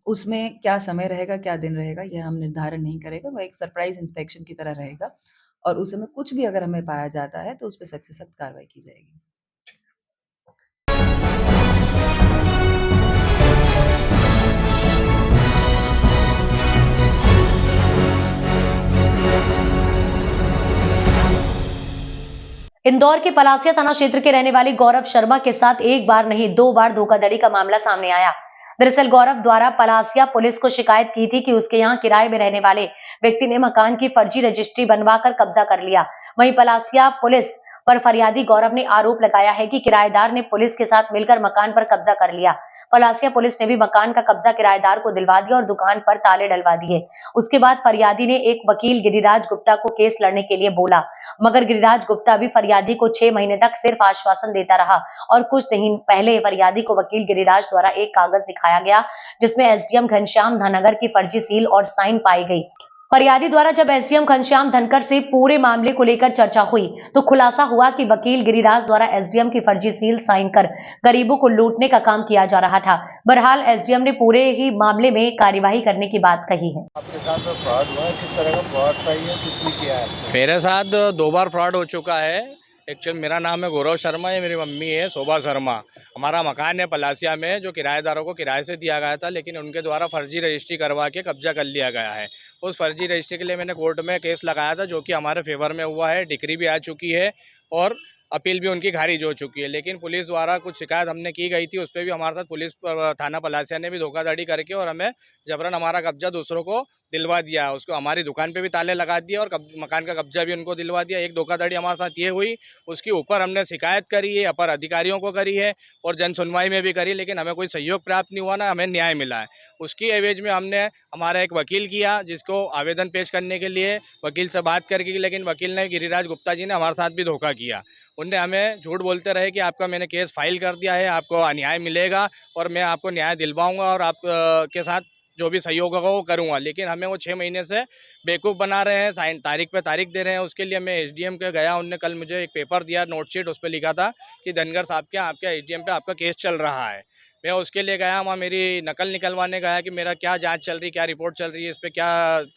उसमें क्या समय रहेगा, क्या दिन रहेगा, यह हम निर्धारण नहीं करेगा। वह एक सरप्राइज़ इंस्पेक्शन की तरह रहेगा, और उस समय कुछ भी अगर हमें पाया जाता है तो उस पे सख्त से सख्त कार्रवाई की जाएगी। इंदौर के पलासिया थाना क्षेत्र के रहने वाले गौरव शर्मा के साथ एक बार नहीं 2 बार धोखाधड़ी का मामला सामने आया। दरअसल गौरव द्वारा पलासिया पुलिस को शिकायत की थी कि उसके यहां किराए में रहने वाले व्यक्ति ने मकान की फर्जी रजिस्ट्री बनवाकर कब्जा कर लिया। वहीं पलासिया पुलिस पर फरियादी गौरव ने आरोप लगाया है कि किराएदार ने पुलिस के साथ मिलकर मकान पर कब्जा कर लिया। पलासिया पुलिस ने भी मकान का कब्जा किराएदार को दिलवा दिया और दुकान पर ताले डलवा दिए। उसके बाद फरियादी ने एक वकील गिरिराज गुप्ता को केस लड़ने के लिए बोला, मगर गिरिराज गुप्ता भी फरियादी को 6 महीने तक सिर्फ आश्वासन देता रहा और कुछ दिन पहले फरियादी को वकील गिरिराज द्वारा एक कागज दिखाया गया जिसमें एसडीएम घनश्याम धनगर की फर्जी सील और साइन पाई गई। फरियादी द्वारा जब एसडीएम घनश्याम धनकर से पूरे मामले को लेकर चर्चा हुई तो खुलासा हुआ कि वकील गिरिराज द्वारा एसडीएम की फर्जी सील साइन कर गरीबों को लूटने का काम किया जा रहा था। बहरहाल एसडीएम ने पूरे ही मामले में कार्यवाही करने की बात कही है। आपके साथ जो फ्रॉड हुआ है, किस तरह का फ्रॉड था, ये किसने किया है? मेरे साथ 2 बार फ्रॉड हो चुका है। एक्चुअली मेरा नाम है गौरव शर्मा, ये मेरी मम्मी है शोभा शर्मा। हमारा मकान है पलासिया में जो किराएदारों को किराए से दिया गया था, लेकिन उनके द्वारा फर्जी रजिस्ट्री करवा के कब्जा कर लिया गया है। उस फर्जी रजिस्ट्री के लिए मैंने कोर्ट में केस लगाया था जो कि हमारे फेवर में हुआ है। डिक्री भी आ चुकी है और अपील भी उनकी खारिज हो चुकी है, लेकिन पुलिस द्वारा कुछ शिकायत हमने की गई थी, उस पर भी हमारे साथ पुलिस थाना पलासिया ने भी धोखाधड़ी करके और हमें जबरन हमारा कब्जा दूसरों को दिलवा दिया। उसको हमारी दुकान पे भी ताले लगा दिए और मकान का कब्जा भी उनको दिलवा दिया। एक धोखाधड़ी हमारे साथ ये हुई, उसके ऊपर हमने शिकायत करी है, अपर अधिकारियों को करी है और जन सुनवाई में भी करी, लेकिन हमें कोई सहयोग प्राप्त नहीं हुआ, ना हमें न्याय मिला है। उसकी एवज में हमने हमारा एक वकील किया जिसको आवेदन पेश करने के लिए वकील से बात करके, लेकिन वकील ने गिरिराज गुप्ता जी ने हमारे साथ भी धोखा किया। उनने हमें झूठ बोलते रहे कि आपका मैंने केस फाइल कर दिया है, आपको न्याय मिलेगा और मैं आपको न्याय दिलवाऊंगा और आप के साथ जो भी सहयोग होगा वो करूंगा, लेकिन हमें वो 6 महीने से बेवकूफ़ बना रहे हैं, साइन तारीख पे तारीख दे रहे हैं। उसके लिए मैं एसडीएम के गया, उनने कल मुझे एक पेपर दिया, नोटशीट, उस पर लिखा था कि धनगर साहब के आपके एसडीएम पे आपका केस चल रहा है। मैं उसके लिए गया, वहाँ मेरी नकल निकलवाने गया कि मेरा क्या जांच चल रही, क्या रिपोर्ट चल रही है, इस पर क्या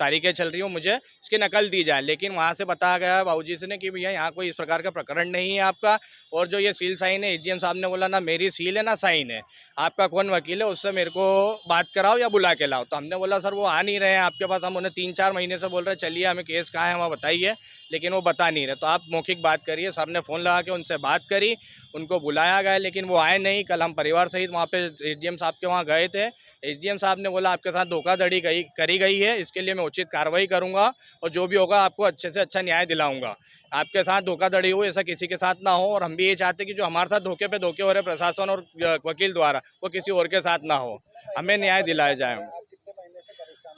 तारीखें चल रही हो, मुझे इसकी नकल दी जाए। लेकिन वहाँ से बताया गया बाबूजी से ने कि भैया यहाँ कोई इस प्रकार का प्रकरण नहीं है आपका, और जो ये सील साइन है एसडीएम साहब ने बोला ना मेरी सील है ना साइन है, आपका कौन वकील है उससे मेरे को बात कराओ या बुला के लाओ। तो हमने बोला सर वो आ नहीं रहे हैं आपके पास। हम उन्हें 3-4 महीने से बोल रहे चलिए हमें केस कहाँ है वहाँ बताइए, लेकिन वो बता नहीं रहे। तो आप मौखिक बात करिए। सर ने फ़ोन लगा के उनसे बात करी, उनको बुलाया गया, लेकिन वो आए नहीं। कल हम परिवार सहित वहाँ पे एसडीएम साहब के वहाँ गए थे। एसडीएम साहब ने बोला आपके साथ धोखाधड़ी करी गई है, इसके लिए मैं उचित कार्रवाई करूँगा और जो भी होगा आपको अच्छे से अच्छा न्याय दिलाऊंगा। आपके साथ धोखाधड़ी हो ऐसा किसी के साथ ना हो, और हम भी ये चाहते कि जो हमारे साथ धोखे पे धोखे हो रहे प्रशासन और वकील द्वारा वो किसी और के साथ ना हो, हमें न्याय दिलाया जाए।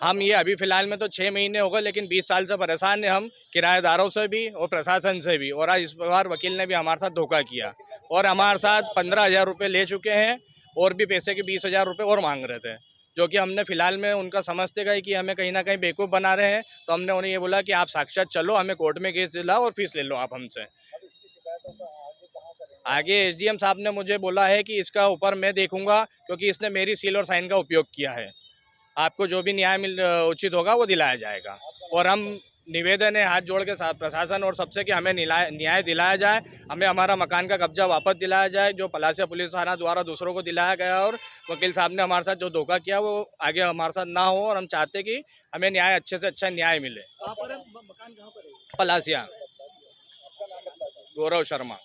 हम ये अभी फ़िलहाल में तो 6 महीने हो गए, लेकिन 20 साल से परेशान हैं हम किराएदारों से भी और प्रशासन से भी। और आज इस बार वकील ने भी हमारे साथ धोखा किया और हमारे साथ 15,000 रुपये ले चुके हैं और भी पैसे के 20,000 रुपये और मांग रहे थे, जो कि हमने फ़िलहाल में उनका समझते गए कि हमें कहीं ना कहीं बेवकूफ़ बना रहे हैं। तो हमने उन्हें ये बोला कि आप साक्षात चलो, हमें कोर्ट में केस दिलाओ और फीस ले लो आप हमसे। आगे एसडीएम साहब ने मुझे बोला है कि इसका ऊपर मैं देखूंगा, क्योंकि इसने मेरी सील और साइन का उपयोग किया है। आपको जो भी न्याय उचित होगा वो दिलाया जाएगा। और हम निवेदन है हाथ जोड़ के साथ प्रशासन और सबसे कि हमें न्याय दिलाया जाए, हमें हमारा मकान का कब्जा वापस दिलाया जाए जो पलासिया पुलिस थाना द्वारा दूसरों को दिलाया गया, और वकील साहब ने हमारे साथ जो धोखा किया वो आगे हमारे साथ ना हो। और हम चाहते कि हमें न्याय अच्छे से अच्छा न्याय मिले। पलासिया, गौरव शर्मा।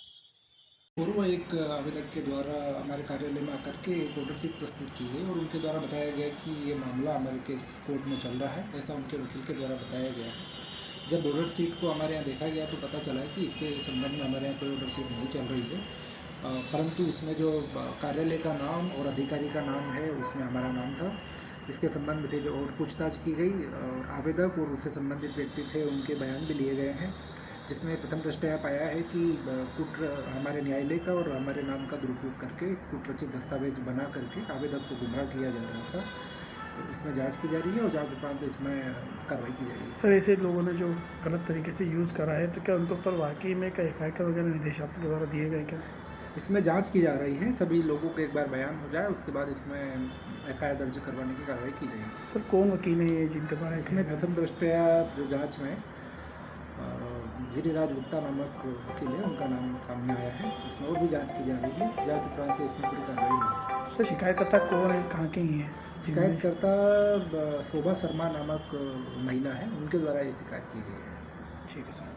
पूर्व एक आवेदक के द्वारा हमारे कार्यालय में आकर के एक ऑर्डर शीट प्रस्तुत की है और उनके द्वारा बताया गया कि ये मामला हमारे केस कोर्ट में चल रहा है, ऐसा उनके वकील के द्वारा बताया गया है। जब ऑर्डर शीट को हमारे यहाँ देखा गया तो पता चला कि इसके संबंध में हमारे यहाँ कोई ऑर्डर शीट नहीं चल रही है, परंतु इसमें जो कार्यालय का नाम और अधिकारी का नाम है उसमें हमारा नाम था। इसके संबंध में फिर और पूछताछ की गई और आवेदक और उससे संबंधित व्यक्ति थे उनके बयान भी लिए गए हैं, जिसमें प्रथम दृष्टया पाया है कि हमारे न्यायालय का और हमारे नाम का दुरुपयोग करके कुटरचित दस्तावेज बना करके आवेदक को गुमराह किया जा रहा था। तो इसमें जांच की जा रही है और जांच उपरांत इसमें कार्रवाई की जाएगी। सर ऐसे लोगों ने जो गलत तरीके से यूज़ करा है तो क्या उनके ऊपर वाकई में क्या एफआईआर वगैरह निर्देशात्मक के द्वारा दिए गए क्या? इसमें जांच की जा रही है, सभी लोगों के एक बार बयान हो जाए उसके बाद इसमें एफआईआर दर्ज करवाने की कार्रवाई की जाएगी। सर कौन वकील है ये जिनके द्वारा? इसमें प्रथम दृष्टया जो जाँच में गिरिराज गुप्ता नामक वकील है उनका नाम सामने आया है, इसमें और भी जांच की जा रही है। जांच उपरांत इसमें पूरी कार्रवाई होगी। सर शिकायतकर्ता कौन है, कहाँ के ही है? शिकायतकर्ता शोभा शर्मा नामक महिला है, उनके द्वारा ये शिकायत की गई है। ठीक है सर।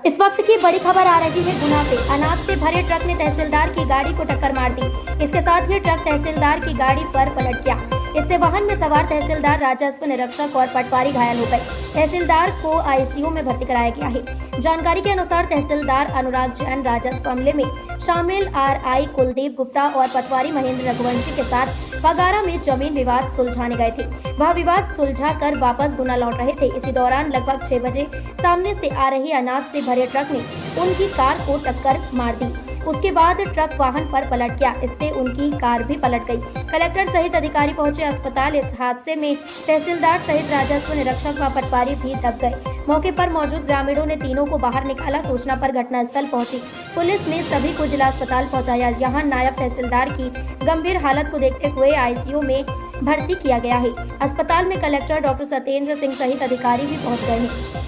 इस वक्त की बड़ी खबर आ रही है गुना से। अनाज से भरे ट्रक ने तहसीलदार की गाड़ी को टक्कर मार दी। इसके साथ ही ट्रक तहसीलदार की गाड़ी पर पलट गया। इससे वाहन में सवार तहसीलदार, राजस्व निरीक्षक और पटवारी घायल हो गए। तहसीलदार को आईसीयू में भर्ती कराया गया है। जानकारी के अनुसार तहसीलदार अनुराग जैन राजस्व मामले में शामिल आरआई कुलदीप गुप्ता और पटवारी महेंद्र रघुवंशी के साथ बगारा में जमीन विवाद सुलझाने गए थे। वह विवाद सुलझा कर वापस गुना लौट रहे थे। इसी दौरान लगभग 6 बजे सामने से आ रही अनाज से भरे ट्रक ने उनकी कार को टक्कर मार दी। उसके बाद ट्रक वाहन पर पलट गया, इससे उनकी कार भी पलट गई। कलेक्टर सहित अधिकारी पहुंचे अस्पताल। इस हादसे में तहसीलदार सहित राजस्व निरीक्षक व पटवारी भी दब गए। मौके पर मौजूद ग्रामीणों ने तीनों को बाहर निकाला। सूचना पर घटनास्थल पहुंची पुलिस ने सभी को जिला अस्पताल पहुंचाया। यहां नायब तहसीलदार की गंभीर हालत को देखते हुए आईसीयू में भर्ती किया गया है। अस्पताल में कलेक्टर डॉक्टर सत्येंद्र सिंह सहित अधिकारी भी पहुंच गए हैं।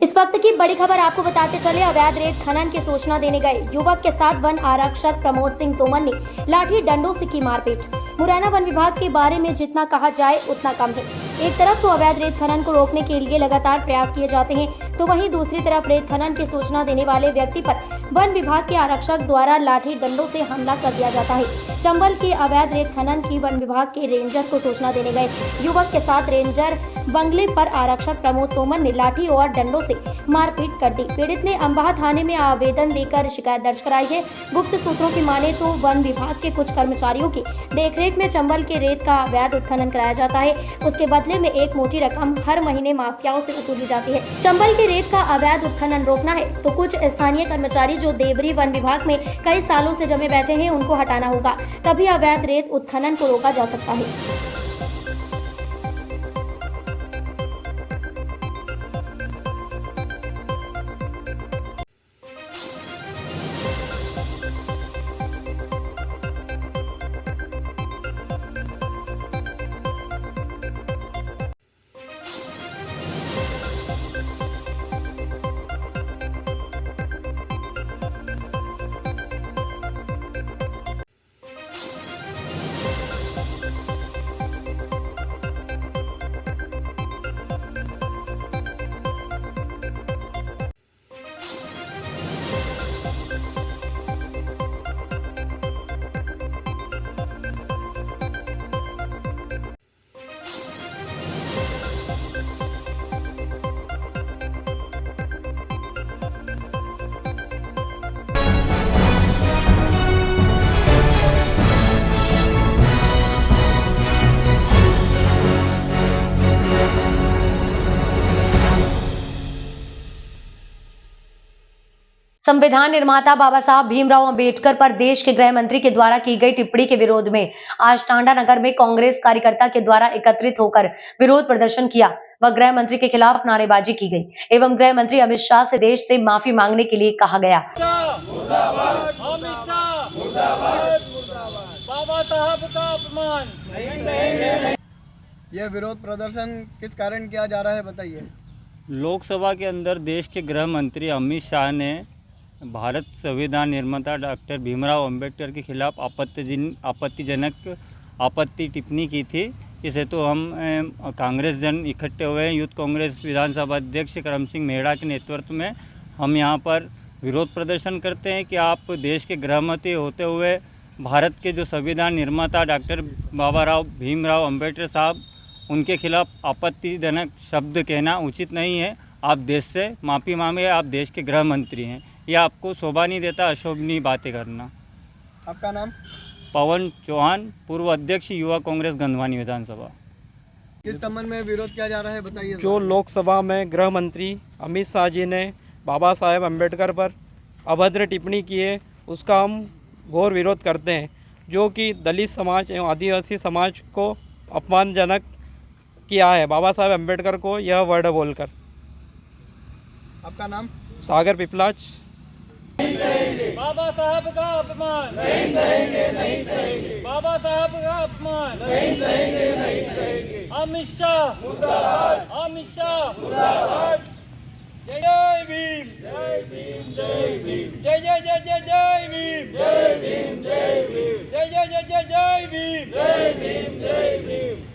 इस वक्त की बड़ी खबर आपको बताते चले, अवैध रेत खनन की सूचना देने गए युवक के साथ वन आरक्षक प्रमोद सिंह तोमर ने लाठी डंडों से की मारपीट। मुरैना वन विभाग के बारे में जितना कहा जाए उतना कम है। एक तरफ तो अवैध रेत खनन को रोकने के लिए लगातार प्रयास किए जाते हैं, तो वहीं दूसरी तरफ रेत खनन की सूचना देने वाले व्यक्ति पर वन विभाग के आरक्षक द्वारा लाठी डंडों से हमला कर दिया जाता है। चंबल के अवैध रेत खनन की वन विभाग के रेंजर को सूचना देने गए युवक के साथ रेंजर बंगले पर आरक्षक प्रमोद तोमर ने लाठी और डंडों से मारपीट कर दी। पीड़ित ने अंबाह थाने में आवेदन देकर शिकायत दर्ज कराई है। गुप्त सूत्रों की माने तो वन विभाग के कुछ कर्मचारियों की देखरेख में चंबल के रेत का अवैध उत्खनन कराया जाता है। उसके बदले में एक मोटी रकम हर महीने माफियाओं से वसूली जाती है। चंबल के रेत का अवैध उत्खनन रोकना है तो कुछ स्थानीय कर्मचारी जो देवरी वन विभाग में कई सालों से जमे बैठे हैं उनको हटाना होगा, तभी अवैध रेत उत्खनन को रोका जा सकता है। संविधान निर्माता बाबा साहब भीमराव अंबेडकर पर देश के गृह मंत्री के द्वारा की गई टिप्पणी के विरोध में आज टांडा नगर में कांग्रेस कार्यकर्ता के द्वारा एकत्रित होकर विरोध प्रदर्शन किया व गृह मंत्री के खिलाफ नारेबाजी की गई एवं गृह मंत्री अमित शाह से देश से माफी मांगने के लिए कहा गया। बाबा साहब का अपमान यह विरोध प्रदर्शन किस कारण किया जा रहा है, बताइए। लोकसभा के अंदर देश के गृह मंत्री अमित शाह ने भारत संविधान निर्माता डॉक्टर भीमराव अंबेडकर के खिलाफ आपत्तिजनक आपत्ति टिप्पणी की थी। इस हेतु हम कांग्रेस जन इकट्ठे हुए हैं। यूथ कांग्रेस विधानसभा अध्यक्ष करम सिंह मेहड़ा के नेतृत्व में हम यहाँ पर विरोध प्रदर्शन करते हैं कि आप देश के गृह मंत्री होते हुए भारत के जो संविधान निर्माता डॉक्टर भीमराव अंबेडकर साहब, उनके खिलाफ आपत्तिजनक शब्द कहना उचित नहीं है। आप देश से माफ़ी मांगे, आप देश के गृह मंत्री हैं, यह आपको शोभा नहीं देता अशोभनीय बातें करना। आपका नाम? पवन चौहान, पूर्व अध्यक्ष युवा कांग्रेस गंधवानी विधानसभा। किस संबंध में विरोध किया जा रहा है बताइए। जो लोकसभा में गृह मंत्री अमित शाह जी ने बाबा साहेब अम्बेडकर पर अभद्र टिप्पणी की है, उसका हम घोर विरोध करते हैं, जो कि दलित समाज एवं आदिवासी समाज को अपमानजनक किया है बाबा साहेब अम्बेडकर को यह वर्ड बोलकर। आपका नाम? सागर पिपलाच। बाबा साहब का अपमान नहीं सहेंगे, नहीं सहेंगे। बाबा साहब का अपमान नहीं सहेंगे, नहीं सहेंगे। अमित शाह मुर्दाबाद, अमित शाह मुर्दाबाद। जय जय भीम, जय भीम, जय भीम, जय जय जय जय जय भीम, जय भीम, जय भीम, जय जय जय जय जय भीम, जय भीम, जय भीम।